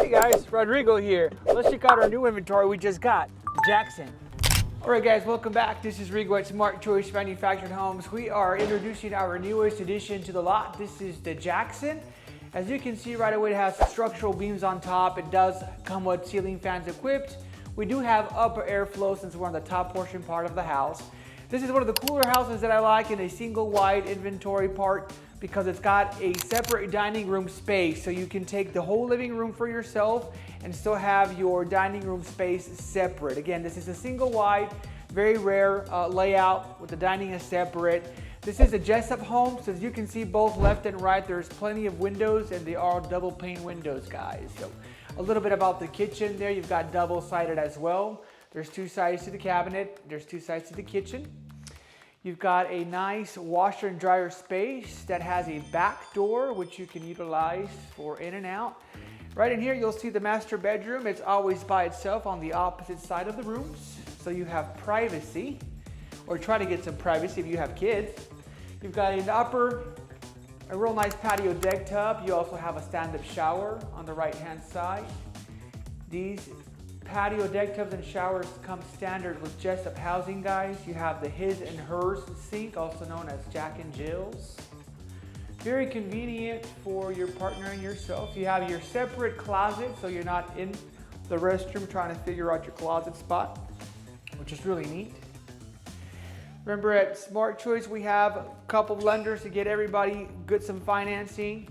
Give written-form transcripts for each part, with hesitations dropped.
Hey guys, Rodrigo here. Let's check out our new inventory we just got, Jackson. All right guys, welcome back. This is Rigo at Smart Choice Manufactured Homes. We are introducing our newest addition to the lot. This is the Jackson. As you can see right away, it has structural beams on top. It does come with ceiling fans equipped. We do have upper airflow since we're on the top portion part of the house. This is one of the cooler houses that I like in a single wide inventory part because it's got a separate dining room space, so you can take the whole living room for yourself and still have your dining room space separate. Again, this is a single wide, very rare layout with the dining is separate. This is a Jessup home, so as you can see both left and right, there's plenty of windows and they are double pane windows, guys. So a little bit about the kitchen there, you've got double sided as well. There's two sides to the cabinet, there's two sides to the kitchen. You've got a nice washer and dryer space that has a back door which you can utilize for in and out. Right in here you'll see the master bedroom. It's always by itself on the opposite side of the rooms, so you have privacy, or try to get some privacy if you have kids. You've got an upper, a real nice patio deck tub. You also have a stand-up shower on the right-hand side. These patio deck tubs and showers come standard with Jessup housing, guys. You have the his and hers sink, also known as Jack and Jill's. Very convenient for your partner and yourself. You have your separate closet, so you're not in the restroom trying to figure out your closet spot, which is really neat. Remember, at Smart Choice we have a couple of lenders to get everybody good some financing.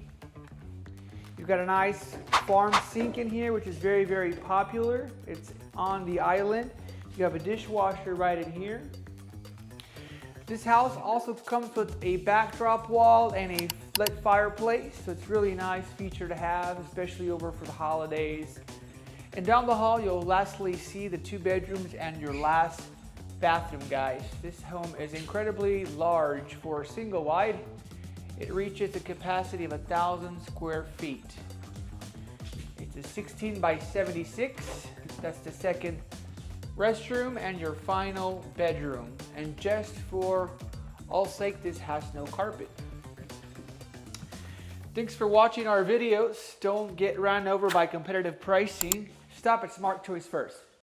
You've got a nice farm sink in here, which is very, very popular. It's on the island. You have a dishwasher right in here. This house also comes with a backdrop wall and a lit fireplace, so it's really nice feature to have, especially over for the holidays. And down the hall, you'll lastly see the two bedrooms and your last bathroom, guys. This home is incredibly large for a single wide. It reaches a capacity of 1,000 square feet. It's a 16 by 76. That's the second restroom and your final bedroom. And just for all sake, this has no carpet. Thanks for watching our videos. Don't get run over by competitive pricing. Stop at Smart Choice first.